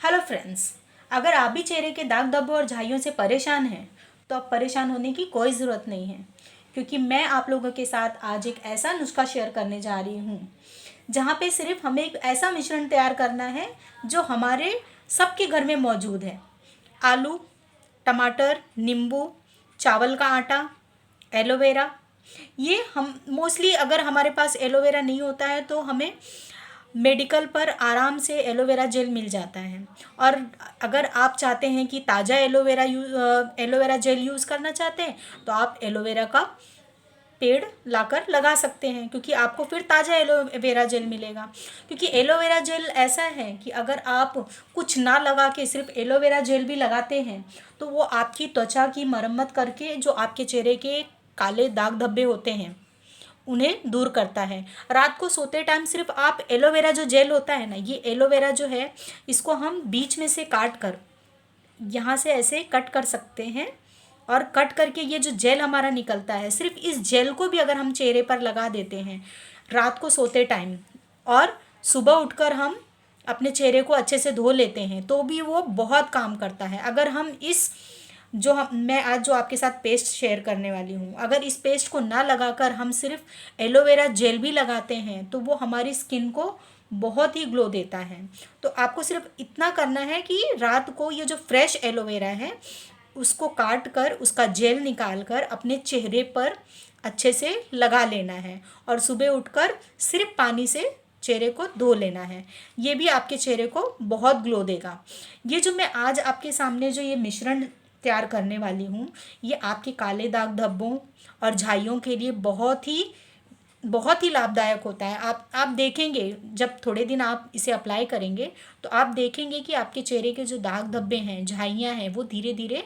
Hello friends, अगर आप भी चेहरे के दाग धब्बों और झाइयों से परेशान हैं तो अब परेशान होने की कोई ज़रूरत नहीं है, क्योंकि मैं आप लोगों के साथ आज एक ऐसा नुस्खा शेयर करने जा रही हूँ जहाँ पे सिर्फ हमें एक ऐसा मिश्रण तैयार करना है जो हमारे सबके घर में मौजूद है। आलू, टमाटर, नींबू, चावल का आटा, एलोवेरा। ये हम मोस्टली, अगर हमारे पास एलोवेरा नहीं होता है तो हमें मेडिकल पर आराम से एलोवेरा जेल मिल जाता है। और अगर आप चाहते हैं कि ताज़ा एलोवेरा जेल यूज़ करना चाहते हैं तो आप एलोवेरा का पेड़ लाकर लगा सकते हैं, क्योंकि आपको फिर ताज़ा एलोवेरा जेल मिलेगा। क्योंकि एलोवेरा जेल ऐसा है कि अगर आप कुछ ना लगा के सिर्फ एलोवेरा जेल भी लगाते हैं तो वो आपकी त्वचा की मरम्मत करके जो आपके चेहरे के काले दाग धब्बे होते हैं उन्हें दूर करता है। रात को सोते टाइम सिर्फ आप एलोवेरा जो जेल होता है ना, ये एलोवेरा जो है इसको हम बीच में से काट कर यहाँ से ऐसे कट कर सकते हैं, और कट करके ये जो जेल हमारा निकलता है, सिर्फ इस जेल को भी अगर हम चेहरे पर लगा देते हैं रात को सोते टाइम और सुबह उठकर हम अपने चेहरे को अच्छे से धो लेते हैं तो भी वो बहुत काम करता है। अगर हम इस मैं आज जो आपके साथ पेस्ट शेयर करने वाली हूँ, अगर इस पेस्ट को ना लगाकर हम सिर्फ एलोवेरा जेल भी लगाते हैं तो वो हमारी स्किन को बहुत ही ग्लो देता है। तो आपको सिर्फ इतना करना है कि रात को ये जो फ्रेश एलोवेरा है उसको काट कर उसका जेल निकाल कर अपने चेहरे पर अच्छे से लगा लेना है, और सुबह उठकर सिर्फ पानी से चेहरे को धो लेना है। ये भी आपके चेहरे को बहुत ग्लो देगा। ये जो मैं आज आपके सामने जो ये मिश्रण तैयार करने वाली हूँ, ये आपके काले दाग धब्बों और झाइयों के लिए बहुत ही लाभदायक होता है। आप देखेंगे, जब थोड़े दिन आप इसे अप्लाई करेंगे तो आप देखेंगे कि आपके चेहरे के जो दाग धब्बे हैं, झाइयाँ हैं, वो धीरे धीरे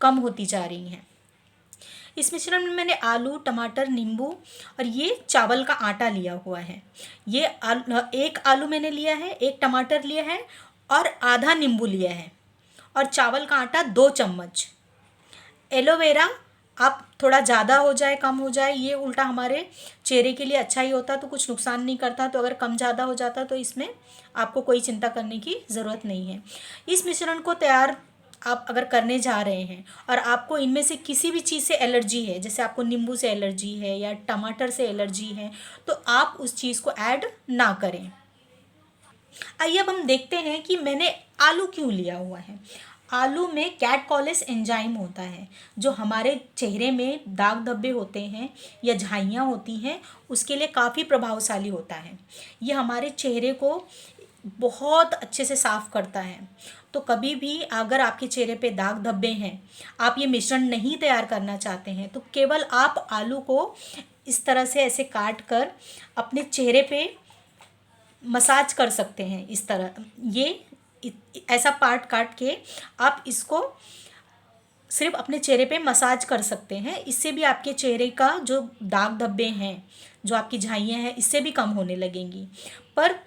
कम होती जा रही हैं। इस मिश्रण में मैंने आलू, टमाटर, नींबू और ये चावल का आटा लिया हुआ है। एक आलू मैंने लिया है, एक टमाटर लिया है और आधा नींबू लिया है, और चावल का आटा 2 चम्मच। एलोवेरा आप थोड़ा ज़्यादा हो जाए कम हो जाए, ये उल्टा हमारे चेहरे के लिए अच्छा ही होता, तो कुछ नुकसान नहीं करता। तो अगर कम ज़्यादा हो जाता तो इसमें आपको कोई चिंता करने की ज़रूरत नहीं है। इस मिश्रण को तैयार आप अगर करने जा रहे हैं और आपको इनमें से किसी भी चीज़ से एलर्जी है, जैसे आपको नींबू से एलर्जी है या टमाटर से एलर्जी है, तो आप उस चीज़ को ऐड ना करें। आइए अब हम देखते हैं कि मैंने आलू क्यों लिया हुआ है। आलू में कैटकॉलिस एंजाइम होता है जो हमारे चेहरे में दाग धब्बे होते हैं या झाइयाँ होती हैं उसके लिए काफ़ी प्रभावशाली होता है। ये हमारे चेहरे को बहुत अच्छे से साफ़ करता है। तो कभी भी अगर आपके चेहरे पे दाग धब्बे हैं, आप ये मिश्रण नहीं तैयार करना चाहते हैं, तो केवल आप आलू को इस तरह से ऐसे काट कर अपने चेहरे पे मसाज कर सकते हैं। इस तरह ऐसा पार्ट काट के आप इसको सिर्फ अपने चेहरे पे मसाज कर सकते हैं। इससे भी आपके चेहरे का जो दाग धब्बे हैं, जो आपकी झाइयाँ हैं, इससे भी कम होने लगेंगी। पर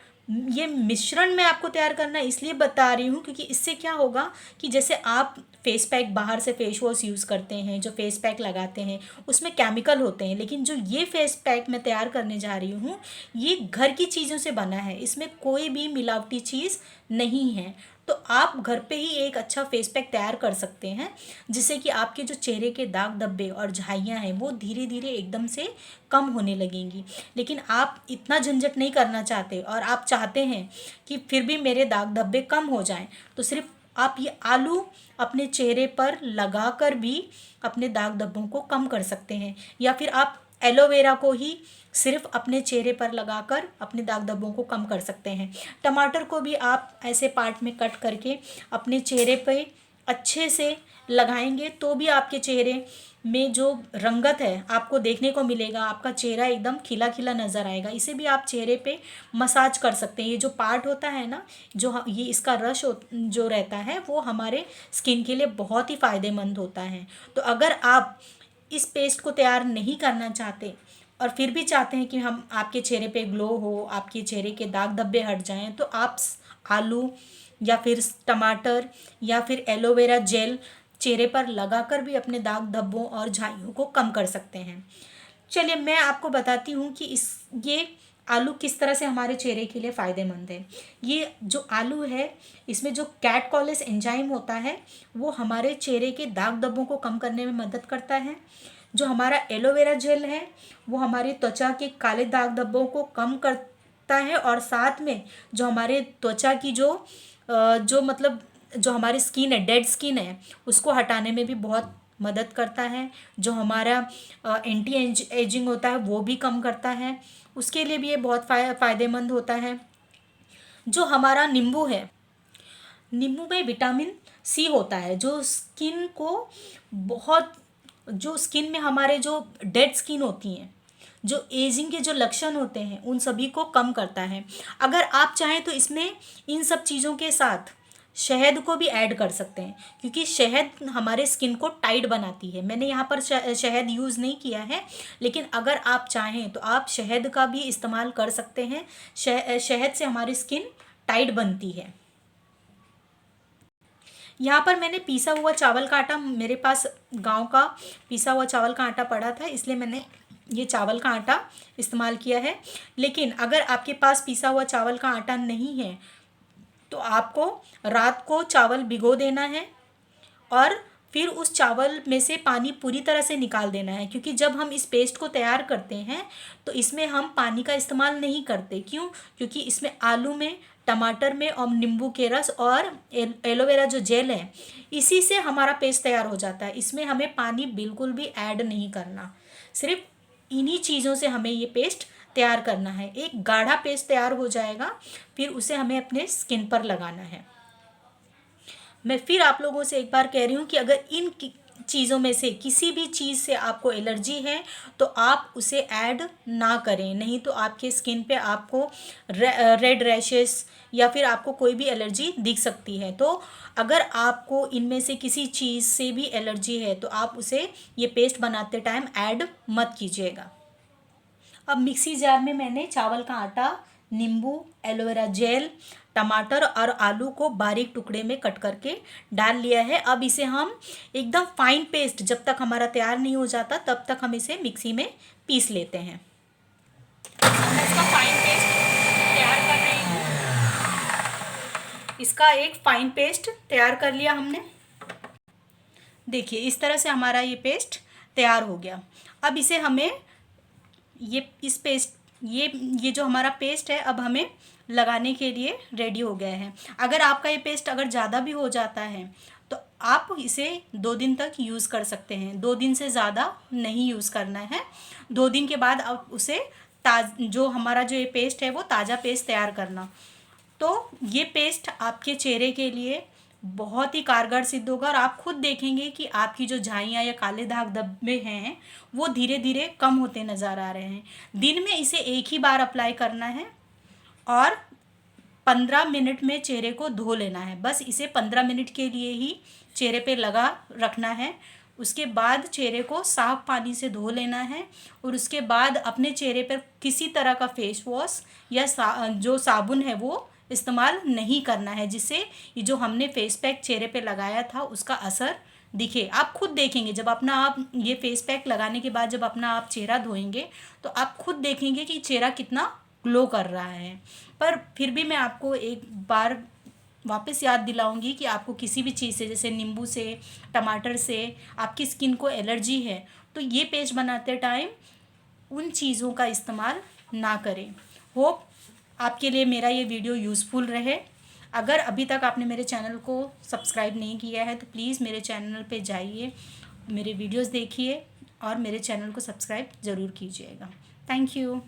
ये मिश्रण मैं आपको तैयार करना इसलिए बता रही हूँ क्योंकि इससे क्या होगा कि जैसे आप फेस पैक बाहर से फेस वॉश यूज़ करते हैं, जो फेस पैक लगाते हैं उसमें केमिकल होते हैं, लेकिन जो ये फेस पैक मैं तैयार करने जा रही हूँ ये घर की चीज़ों से बना है, इसमें कोई भी मिलावटी चीज़ नहीं है। तो आप घर पे ही एक अच्छा फेस पैक तैयार कर सकते हैं जिससे कि आपके जो चेहरे के दाग धब्बे और झाइयाँ हैं वो धीरे धीरे एकदम से कम होने लगेंगी। लेकिन आप इतना झंझट नहीं करना चाहते और आप चाहते हैं कि फिर भी मेरे दाग धब्बे कम हो जाएं, तो सिर्फ आप ये आलू अपने चेहरे पर लगा कर भी अपने दाग धब्बों को कम कर सकते हैं, या फिर आप एलोवेरा को ही सिर्फ अपने चेहरे पर लगाकर अपने दाग धब्बों को कम कर सकते हैं। टमाटर को भी आप ऐसे पार्ट में कट करके अपने चेहरे पे अच्छे से लगाएंगे तो भी आपके चेहरे में जो रंगत है आपको देखने को मिलेगा, आपका चेहरा एकदम खिला खिला नज़र आएगा। इसे भी आप चेहरे पे मसाज कर सकते हैं। ये जो पार्ट होता है ना, ये इसका रस जो रहता है वो हमारे स्किन के लिए बहुत ही फ़ायदेमंद होता है। तो अगर आप इस पेस्ट को तैयार नहीं करना चाहते और फिर भी चाहते हैं कि हम आपके चेहरे पे ग्लो हो, आपके चेहरे के दाग धब्बे हट जाएं, तो आप आलू या फिर टमाटर या फिर एलोवेरा जेल चेहरे पर लगाकर भी अपने दाग धब्बों और झाइयों को कम कर सकते हैं। चलिए मैं आपको बताती हूँ कि ये आलू किस तरह से हमारे चेहरे के लिए फ़ायदेमंद है। ये जो आलू है, इसमें जो कैटकॉलिस एंजाइम होता है वो हमारे चेहरे के दाग धब्बों को कम करने में मदद करता है। जो हमारा एलोवेरा जेल है वो हमारी त्वचा के काले दाग धब्बों को कम करता है, और साथ में जो हमारे त्वचा की जो मतलब जो हमारी स्किन है, डेड स्किन है, उसको हटाने में भी बहुत मदद करता है। जो हमारा एंटी एजिंग होता है वो भी कम करता है, उसके लिए भी ये बहुत फ़ायदेमंद होता है। जो हमारा नींबू है, नींबू में विटामिन सी होता है जो स्किन को बहुत, जो स्किन में हमारे जो डेड स्किन होती हैं, जो एजिंग के जो लक्षण होते हैं, उन सभी को कम करता है। अगर आप चाहें तो इसमें इन सब चीज़ों के साथ शहद को भी ऐड कर सकते हैं, क्योंकि शहद हमारे स्किन को टाइट बनाती है। मैंने यहाँ पर शहद यूज़ नहीं किया है, लेकिन अगर आप चाहें तो आप शहद का भी इस्तेमाल कर सकते हैं। शहद से हमारी स्किन टाइट बनती है। यहाँ पर मैंने पीसा हुआ चावल का आटा, मेरे पास गांव का पीसा हुआ चावल का आटा पड़ा था, इसलिए मैंने ये चावल का आटा इस्तेमाल किया है। लेकिन अगर आपके पास पीसा हुआ चावल का आटा नहीं है तो आपको रात को चावल भिगो देना है, और फिर उस चावल में से पानी पूरी तरह से निकाल देना है। क्योंकि जब हम इस पेस्ट को तैयार करते हैं तो इसमें हम पानी का इस्तेमाल नहीं करते। क्यों? क्योंकि इसमें आलू में, टमाटर में और नींबू के रस और एलोवेरा जो जेल है, इसी से हमारा पेस्ट तैयार हो जाता है। इसमें हमें पानी बिल्कुल भी ऐड नहीं करना, सिर्फ इन्हीं चीज़ों से हमें ये पेस्ट तैयार करना है। एक गाढ़ा पेस्ट तैयार हो जाएगा, फिर उसे हमें अपने स्किन पर लगाना है। मैं फिर आप लोगों से एक बार कह रही हूँ कि अगर इन चीज़ों में से किसी भी चीज़ से आपको एलर्जी है तो आप उसे ऐड ना करें, नहीं तो आपके स्किन पे आपको रेड रैशेस या फिर आपको कोई भी एलर्जी दिख सकती है। तो अगर आपको इनमें से किसी चीज़ से भी एलर्जी है तो आप उसे ये पेस्ट बनाते टाइम ऐड मत कीजिएगा। अब मिक्सी जार में मैंने चावल का आटा, नींबू, एलोवेरा जेल, टमाटर और आलू को बारीक टुकड़े में कट करके डाल लिया है। अब इसे हम एकदम फाइन पेस्ट, जब तक हमारा तैयार नहीं हो जाता तब तक हम इसे मिक्सी में पीस लेते हैं। मैं इसका फाइन पेस्ट तैयार कर रही हूँ। इसका एक फाइन पेस्ट तैयार कर लिया हमने। देखिए इस तरह से हमारा ये पेस्ट तैयार हो गया। अब इसे हमें ये जो हमारा पेस्ट है अब हमें लगाने के लिए रेडी हो गया है। अगर आपका ये पेस्ट अगर ज़्यादा भी हो जाता है तो आप इसे 2 दिन तक यूज़ कर सकते हैं। 2 दिन से ज़्यादा नहीं यूज़ करना है। 2 दिन के बाद आप उसे जो हमारा जो ये पेस्ट है वो ताज़ा पेस्ट तैयार करना। तो ये पेस्ट आपके चेहरे के लिए बहुत ही कारगर सिद्ध होगा, और आप खुद देखेंगे कि आपकी जो झाइयाँ या काले दाग धब्बे हैं वो धीरे धीरे कम होते नज़र आ रहे हैं। दिन में इसे एक ही बार अप्लाई करना है और 15 मिनट में चेहरे को धो लेना है। बस इसे 15 मिनट के लिए ही चेहरे पे लगा रखना है। उसके बाद चेहरे को साफ पानी से धो लेना है, और उसके बाद अपने चेहरे पर किसी तरह का फेस वॉश या जो साबुन है वो इस्तेमाल नहीं करना है, जिससे ये जो हमने फेस पैक चेहरे पे लगाया था उसका असर दिखे। आप खुद देखेंगे जब अपना आप ये फेस पैक लगाने के बाद जब अपना आप चेहरा धोएंगे तो आप खुद देखेंगे कि चेहरा कितना ग्लो कर रहा है। पर फिर भी मैं आपको एक बार वापस याद दिलाऊंगी कि आपको किसी भी चीज़ से, जैसे नींबू से, टमाटर से आपकी स्किन को एलर्जी है तो ये पेस्ट बनाते टाइम उन चीज़ों का इस्तेमाल ना करें। होप आपके लिए मेरा ये वीडियो यूज़फुल रहे। अगर अभी तक आपने मेरे चैनल को सब्सक्राइब नहीं किया है तो प्लीज़ मेरे चैनल पे जाइए, मेरे वीडियोस देखिए और मेरे चैनल को सब्सक्राइब ज़रूर कीजिएगा। Thank you.